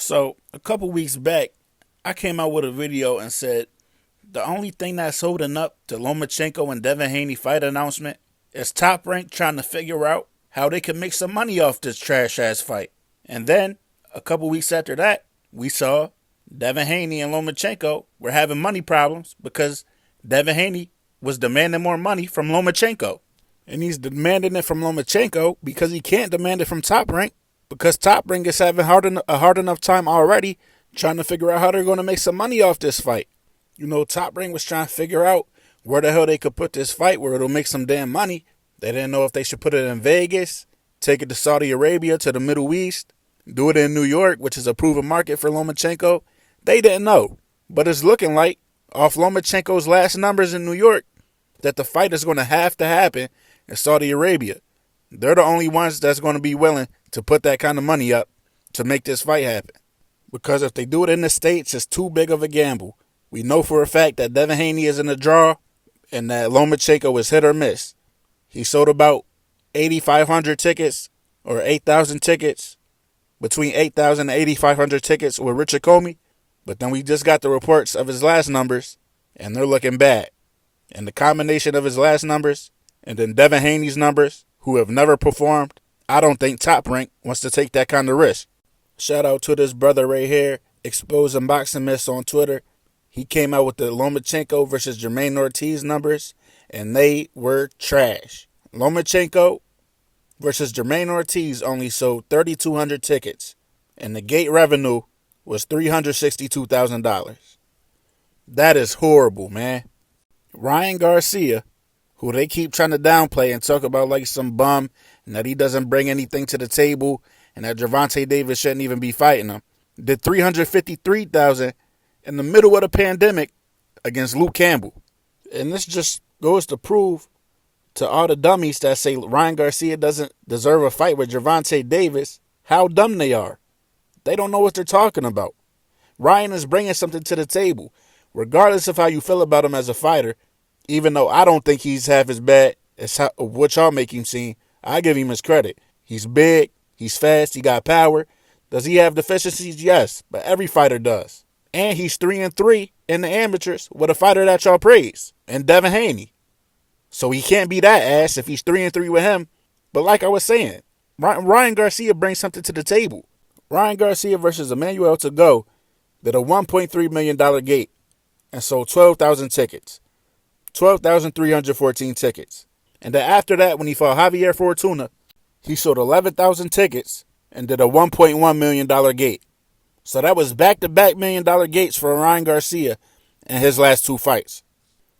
So a couple weeks back, I came out with a video and said the only thing that's holding up the Lomachenko and Devin Haney fight announcement is Top Rank trying to figure out how they can make some money off this trash ass fight. And then a couple weeks after that, we saw Devin Haney and Lomachenko were having money problems because Devin Haney was demanding more money from Lomachenko. And he's demanding it from Lomachenko because he can't demand it from Top Rank because Top Rank is having a hard enough time already trying to figure out how they're going to make some money off this fight. You know, Top Rank was trying to figure out where the hell they could put this fight where it'll make some damn money. They didn't know if they should put it in Vegas, take it to Saudi Arabia, to the Middle East, do it in New York, which is a proven market for Lomachenko. They didn't know. But it's looking like, off Lomachenko's last numbers in New York, that the fight is going to have to happen in Saudi Arabia. They're the only ones that's going to be willing to put that kind of money up to make this fight happen. Because if they do it in the States, it's too big of a gamble. We know for a fact that Devin Haney is in a draw and that Lomachenko is hit or miss. He sold about 8,500 tickets or 8,000 tickets, between 8,000 and 8,500 tickets with Richard Comey. But then we just got the reports of his last numbers, and they're looking bad. And the combination of his last numbers and then Devin Haney's numbers, who have never performed, I don't think Top Rank wants to take that kind of risk. Shout out to this brother right here, Exposing Boxing Myths on Twitter. He came out with the Lomachenko versus Jermaine Ortiz numbers, and they were trash. Lomachenko versus Jermaine Ortiz only sold 3,200 tickets, and the gate revenue was $362,000. That is horrible, man. Ryan Garcia, who they keep trying to downplay and talk about like some bum, and that he doesn't bring anything to the table, and that Gervonta Davis shouldn't even be fighting him, did $353,000 in the middle of the pandemic against Luke Campbell. And this just goes to prove to all the dummies that say Ryan Garcia doesn't deserve a fight with Gervonta Davis how dumb they are. They don't know what they're talking about. Ryan is bringing something to the table. Regardless of how you feel about him as a fighter, even though I don't think he's half as bad as what y'all make him seem, I give him his credit. He's big, he's fast, he got power. Does he have deficiencies? Yes, but every fighter does. And he's 3-3 in the amateurs with a fighter that y'all praise, and Devin Haney. So he can't be that ass if he's 3-3 with him. But like I was saying, Ryan Garcia brings something to the table. Ryan Garcia versus Emmanuel Tagoe did a $1.3 million gate and sold 12,000 tickets. 12,314 tickets. And then after that, when he fought Javier Fortuna, he sold 11,000 tickets and did a $1.1 million gate. So that was back-to-back $1 million gates for Ryan Garcia in his last two fights.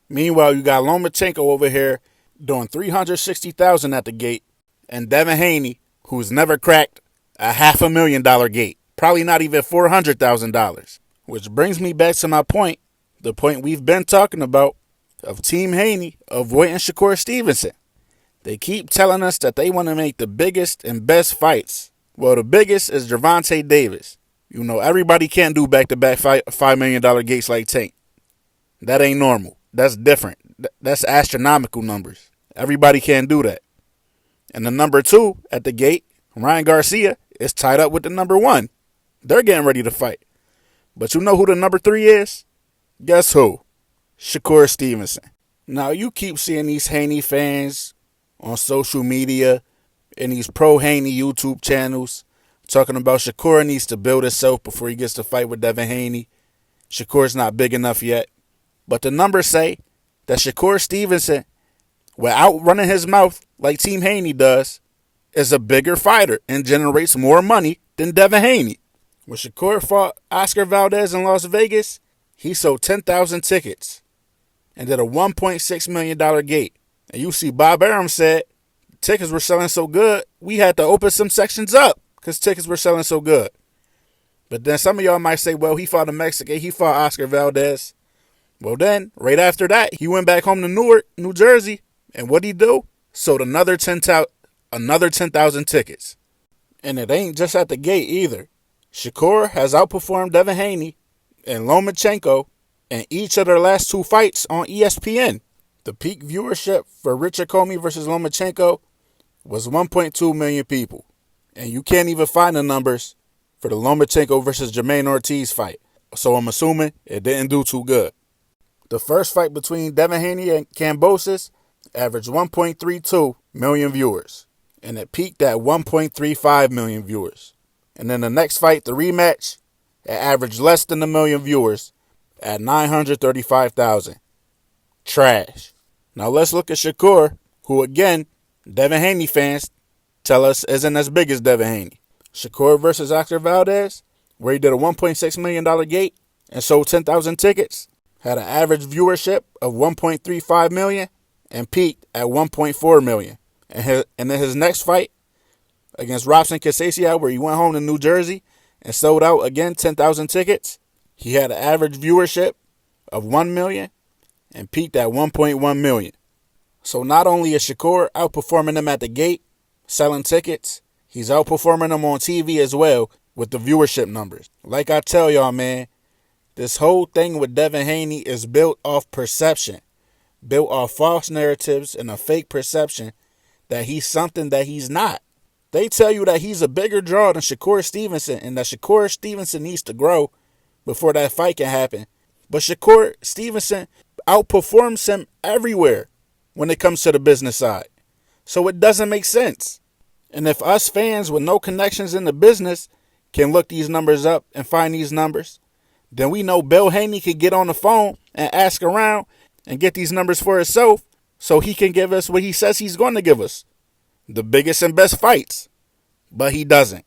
Meanwhile, you got Lomachenko over here doing $360,000 at the gate, and Devin Haney, who's never cracked a $500,000 gate. Probably not even $400,000. Which brings me back to my point, the point we've been talking about of Team Haney avoiding Shakur Stevenson. They keep telling us that they want to make the biggest and best fights. Well, the biggest is Gervonta Davis. You know, everybody can't do back-to-back $5 million gates like Tank. That ain't normal. That's different. That's astronomical numbers. Everybody can't do that. And the number two at the gate, Ryan Garcia, is tied up with the number one. They're getting ready to fight. But you know who the number three is? Guess who? Shakur Stevenson. Now, you keep seeing these Haney fans on social media and these pro-Haney YouTube channels talking about Shakur needs to build himself before he gets to fight with Devin Haney. Shakur's not big enough yet. But the numbers say that Shakur Stevenson, without running his mouth like Team Haney does, is a bigger fighter and generates more money than Devin Haney. When Shakur fought Oscar Valdez in Las Vegas, he sold 10,000 tickets and did a $1.6 million gate. And you see Bob Arum said tickets were selling so good, we had to open some sections up because tickets were selling so good. But then some of y'all might say, well, he fought a Mexican, he fought Oscar Valdez. Well then, right after that, he went back home to Newark, New Jersey, and what'd he do? Sold another 10,000 tickets. And it ain't just at the gate either. Shakur has outperformed Devin Haney and Lomachenko in each of their last two fights on ESPN. The peak viewership for Richard Comey versus Lomachenko was 1.2 million people. And you can't even find the numbers for the Lomachenko versus Jermaine Ortiz fight. So I'm assuming it didn't do too good. The first fight between Devin Haney and Kambosos averaged 1.32 million viewers, and it peaked at 1.35 million viewers. And then the next fight, the rematch, it averaged less than a million viewers at 935,000. Trash. Now let's look at Shakur, who again, Devin Haney fans tell us isn't as big as Devin Haney. Shakur versus Oscar Valdez, where he did a $1.6 million gate and sold 10,000 tickets, had an average viewership of 1.35 million and peaked at 1.4 million. And in his next fight against Robson Casassia, where he went home to New Jersey and sold out again 10,000 tickets, he had an average viewership of 1 million and peaked at 1.1 million. So not only is Shakur outperforming him at the gate, selling tickets, he's outperforming him on TV as well with the viewership numbers. Like I tell y'all, man, this whole thing with Devin Haney is built off perception, built off false narratives and a fake perception that he's something that he's not. They tell you that he's a bigger draw than Shakur Stevenson and that Shakur Stevenson needs to grow before that fight can happen. But Shakur Stevenson outperforms him everywhere when it comes to the business side. So it doesn't make sense. And if us fans with no connections in the business can look these numbers up and find these numbers, then we know Bill Haney could get on the phone and ask around and get these numbers for himself so he can give us what he says he's going to give us. The biggest and best fights. But he doesn't.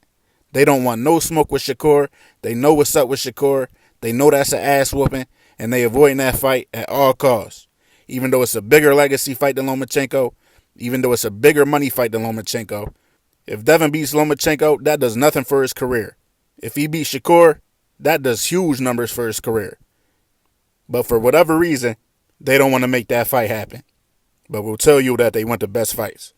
They don't want no smoke with Shakur. They know what's up with Shakur. They know that's an ass whooping, and they avoiding that fight at all costs. Even though it's a bigger legacy fight than Lomachenko, even though it's a bigger money fight than Lomachenko, if Devin beats Lomachenko, that does nothing for his career. If he beats Shakur, that does huge numbers for his career. But for whatever reason, they don't want to make that fight happen. But we'll tell you that they want the best fights.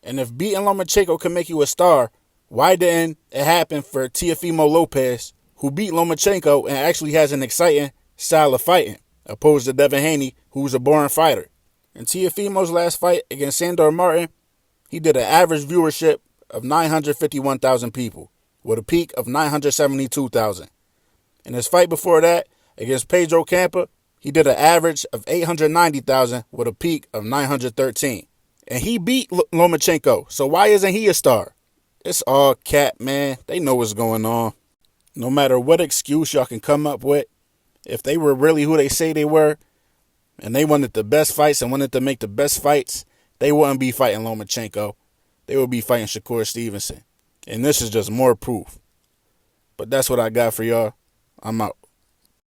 And if beating Lomachenko can make you a star, why didn't it happen for Teofimo Lopez, who beat Lomachenko and actually has an exciting style of fighting, opposed to Devin Haney, who's a boring fighter? In Teofimo's last fight against Sandor Martin, he did an average viewership of 951,000 people, with a peak of 972,000. In his fight before that, against Pedro Campa, he did an average of 890,000 with a peak of 913. And he beat Lomachenko, so why isn't he a star? It's all cap, man. They know what's going on. No matter what excuse y'all can come up with, if they were really who they say they were, and they wanted the best fights and wanted to make the best fights, they wouldn't be fighting Lomachenko. They would be fighting Shakur Stevenson. And this is just more proof. But that's what I got for y'all. I'm out.